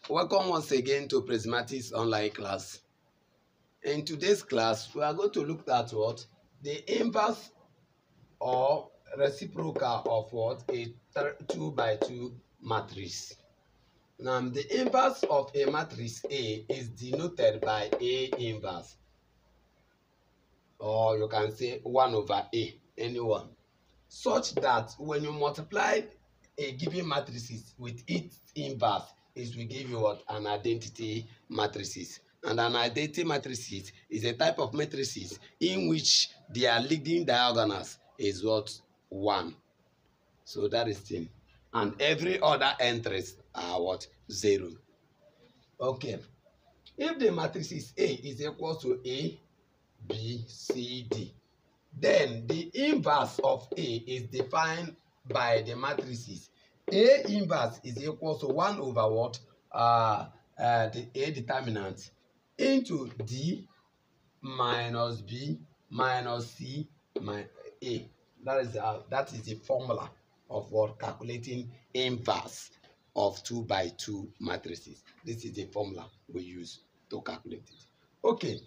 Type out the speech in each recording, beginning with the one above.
Welcome once again to Prismatics online class. In today's class, we are going to look at what? The inverse or reciprocal of what? A 2 by 2 matrix. Now, the inverse of a matrix A is denoted by A inverse, or you can say 1 over A, anyone, such that when you multiply a given matrices with its inverse, it will give you what? An identity matrices. And an identity matrices is a type of matrices in which their leading diagonals is what? 1. So that is thing. And every other entries are what? 0. Okay. If the matrices A is equal to A, B, C, D, then the inverse of A is defined by the matrices. A inverse is equal to 1 over what? The A determinant into D minus B minus C minus A. That is the formula of what? Calculating inverse of 2 by 2 matrices. This is the formula we use to calculate it. Okay,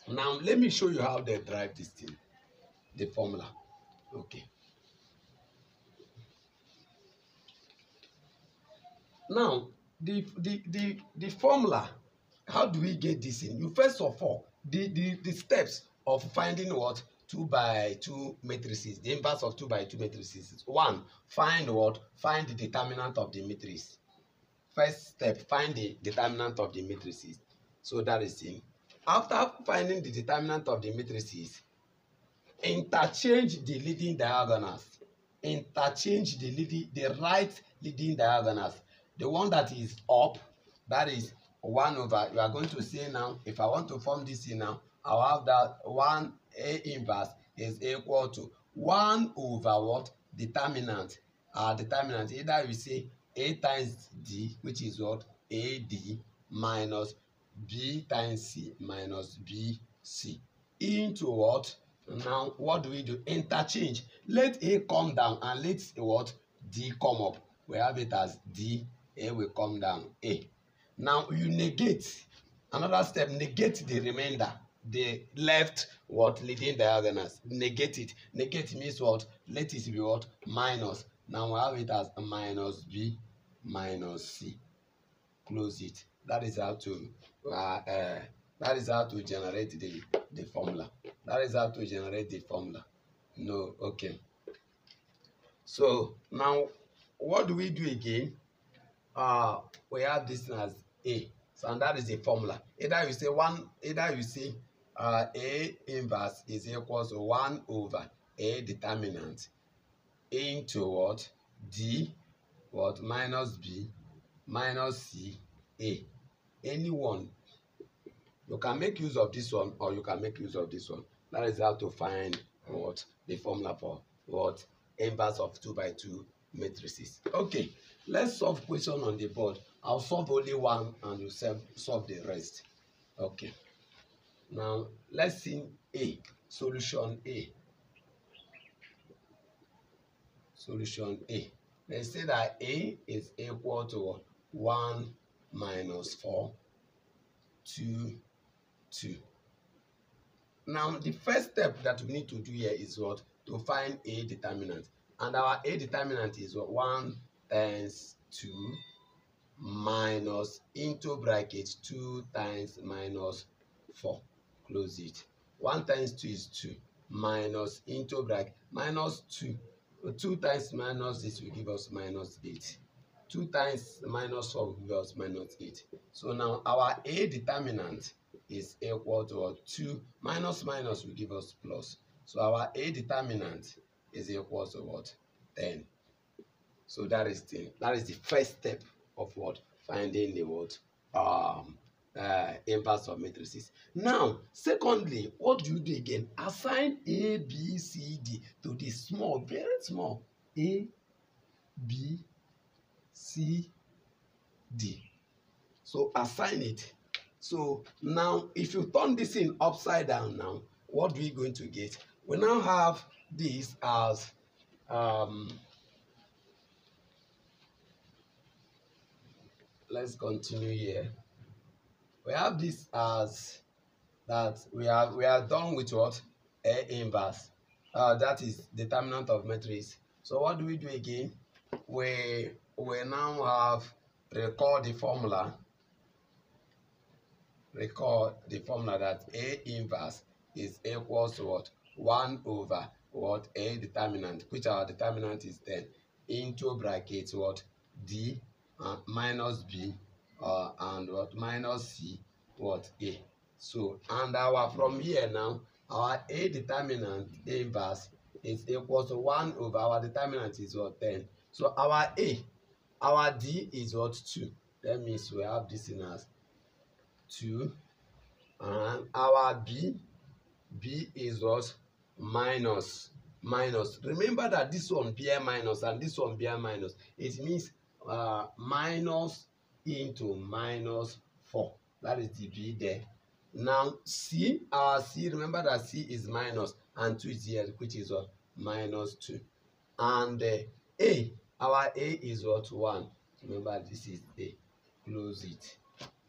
now let me show you how they derive this thing. The formula. Okay. Now, the formula, how do we get this in? You first of all, the steps of finding what? 2 by 2 matrices, the inverse of 2 by 2 matrices. 1, find what? Find the determinant of the matrix. First step, find the determinant of the matrices. So that is it. After finding the determinant of the matrices, interchange the leading diagonals. Interchange the right leading diagonals. The one that is up, that is 1 over, you are going to say now, if I want to form this in now, I'll have that 1 A inverse is equal to 1 over what? Determinant. Determinant, either you say A times D, which is what? AD minus B times C minus BC into what? Now, what do we do? Interchange. Let A come down and let what? D come up. We have it as D, A will come down, A. Now, you negate. Another step, negate the remainder. The left, what? Leading diagonals. Negate it. Negate means what? Let it be what? Minus. Now, we have it as minus B minus C. Close it. That is how to generate the formula. That is how to generate the formula. No, okay. So now what do we do again? We have this as A. So and that is the formula. Either you say A inverse is equal to 1 over A determinant into what? D what? Minus B minus C A. Anyone. You can make use of this one or you can make use of this one. That is how to find what? The formula for what? Inverse of 2 by 2 matrices. Okay, let's solve question on the board. I'll solve only one and you solve the rest. Okay. Now, let's see A. Solution A. Solution A. Let's say that A is equal to 1 minus 4, 2, 2. Now, the first step that we need to do here is what? To find A determinant. And our A determinant is what? 1 times 2 minus into bracket 2 times minus 4. Close it. 1 times 2 is 2 minus into bracket minus 2. 2 times minus this will give us minus 8. 2 times minus 4 will give us minus 8. So now our A determinant is equal to 2 minus minus will give us plus. So our A determinant is equal to what? 10. So that is the first step of what? Finding the what? Inverse of matrices. Now, secondly, what do you do again? Assign A, B, C, D to the small, very small A, B, C, D. So assign it. So now, if you turn this in upside down now, what are we going to get? We now have this as let's continue here. We have this as that we are done with what? A inverse. That is determinant of matrix. So what do we do again? We now have record the formula. Record the formula that A inverse is equals to what? 1 over what? A determinant, which our determinant is 10, into brackets what? D minus B and what? Minus C what? A. So, and our from here now, our A determinant inverse is equals to 1 over our determinant is what? 10. So our A, our D is what? 2. That means we have this in as 2, and our B is what? Minus. Remember that this one bear minus and this one bear minus. It means minus into minus 4. That is the B there. Now C, our C, remember that C is minus and 2 is here, which is what? Minus 2. And A, our A is what? 1. Remember this is A. Close it.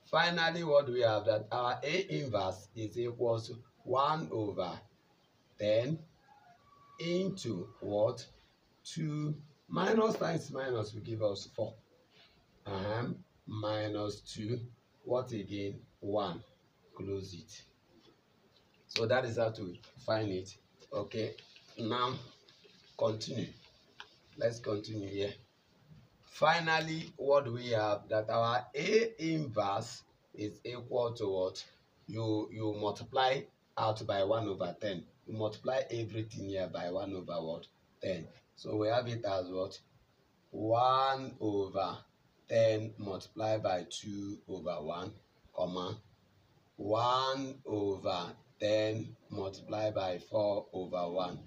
Finally, what do we have? That our A inverse is equal to 1 over 10 into what? 2 minus times minus will give us 4. Minus 2, what again? 1. Close it. So that is how to find it. Okay, now continue. Let's continue here. Finally, what do we have? That our A inverse is equal to what? You multiply out by 1 over 10. You multiply everything here by 1 over what? 10. So we have it as what? 1 over 10 multiplied by 2 over 1, comma, 1 over 10 multiplied by 4 over 1,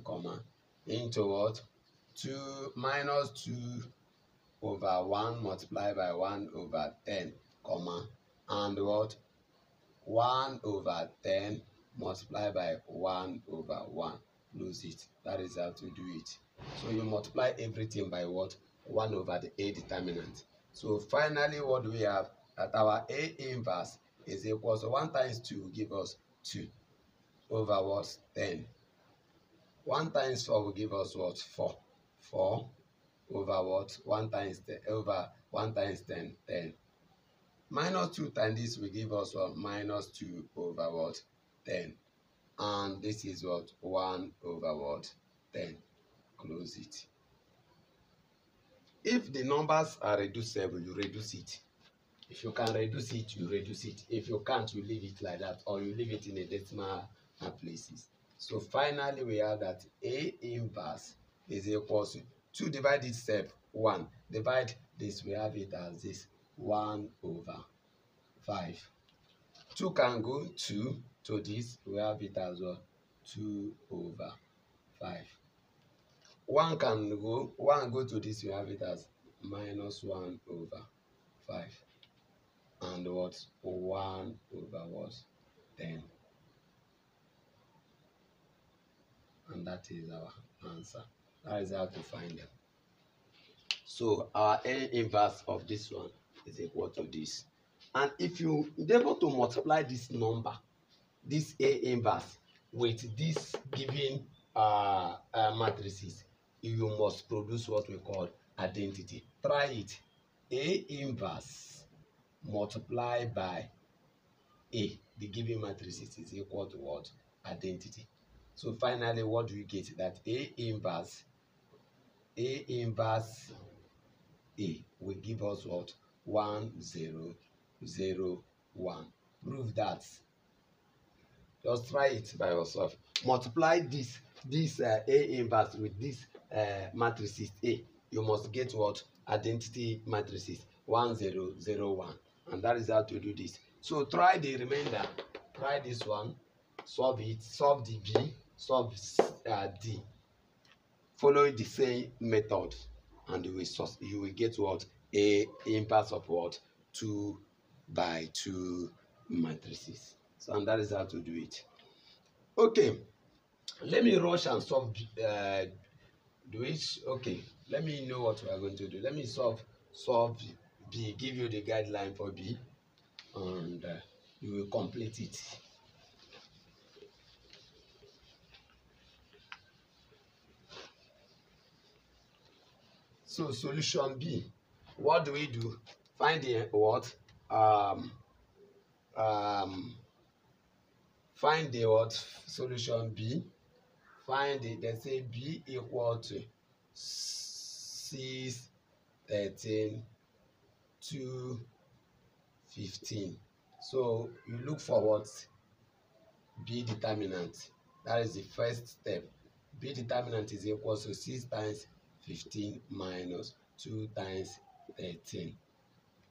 comma, into what? 2 minus 2 over 1 multiplied by 1 over 10, comma, and what? 1 over 10 multiplied by 1 over 1. Lose it. That is how to do it. So you multiply everything by what? 1 over the A determinant. So finally, what do we have? That our A inverse is equal to 1 times 2 will give us 2 over what? 10. 1 times 4 will give us what? 4. 4 over what? 1 times 10 over 1 times 10, 10. Minus 2 times this will give us what? Minus 2 over what? 10. And this is what? 1 over what? 10. Close it. If the numbers are reducible, you reduce it. If you can reduce it, you reduce it. If you can't, you leave it like that, or you leave it in a decimal places. So finally, we have that A inverse is equal to 2 divide itself 1. Divide this, we have it as this 1 over 5. 2 can go 2 to this, we have it as well 2 over 5. 1 can go, 1 go to this, we have it as minus 1 over 5. And what? 1 over what? 10. And that is our answer. That is how to find them. So our A inverse of this one is equal to this. And if you endeavor to multiply this number, this A inverse, with this given matrices, you must produce what we call identity. Try it. A inverse multiplied by A, the given matrices, is equal to what? Identity. So finally, what do you get? That A inverse A will give us what? 1, 0, 0, 1. Prove that. Just try it by yourself. Multiply this A inverse with this matrices A. You must get what? Identity matrices 1, 0, 0, 1. And that is how to do this. So try the remainder. Try this one. Solve it. Solve the B. Solve D. Follow the same method, and you will get what? A inverse of what? 2 by 2 matrices. So, and that is how to do it. Okay, let me rush and solve do it. Okay, let me know what we are going to do. Let me solve B, give you the guideline for B, and you will complete it. So solution B, what do we do? Find the what? Find the what? Solution B. Find it. They say B equal to 6, 13, 2, 15. So you look for what? B determinant. That is the first step. B determinant is equal to 6 times 15 minus 2 times 13.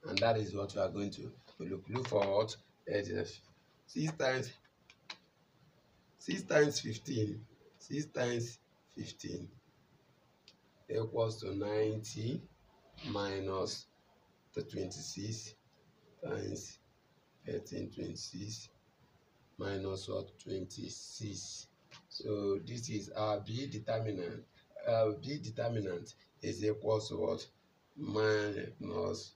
And that is what we are going to look for what? 6 times 15. 6 times 15 equals to 90 minus the 26 times 13, 26 minus what? 26. So this is our B determinant. B determinant is equal to what? Minus,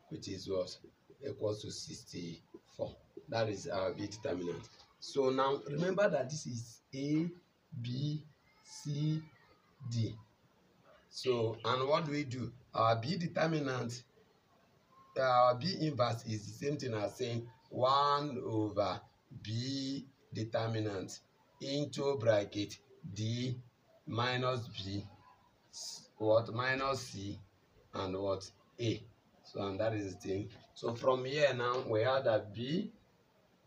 which is what? Equals to 64. That is our B determinant. So now remember that this is A, B, C, D. So, and what do we do? Our B determinant, our B inverse is the same thing as saying 1 over B determinant into bracket D minus B, what? Minus C, and what? A. So, and that is the thing. So from here now, we have that B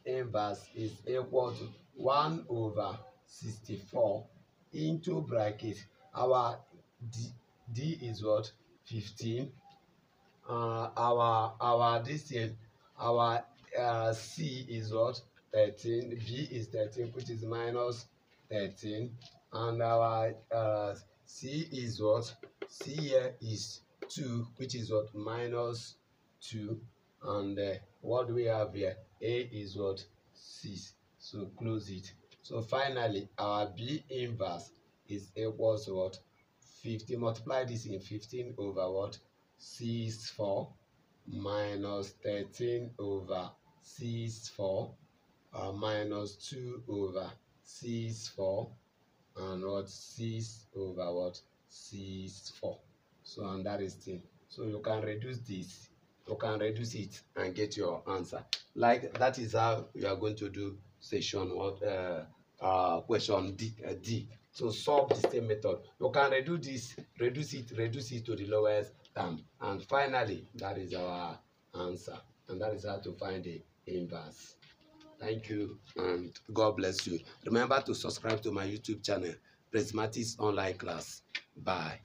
inverse is equal to 1 over 64 into bracket. Our D is what? 15. Our this thing, our C is what? 13. B is 13, which is minus 13. And our C is what? C here is 2, which is what? Minus 2. And what do we have here? A is what? 6. So close it. So finally, our B inverse is equal to what? 15. Multiply this in 15 over what? 6/4 minus 13 over 6/4 minus 2 over 6/4 and what? 6 over what? 6/4. So, and that is thing. So you can reduce this, you can reduce it and get your answer. Like that is how you are going to do section what? Question D. So solve the same method. You can reduce it to the lowest term, and finally that is our answer, and that is how to find the inverse. Thank you and God bless you. Remember to subscribe to my YouTube channel, Prismatis Online Class. Bye.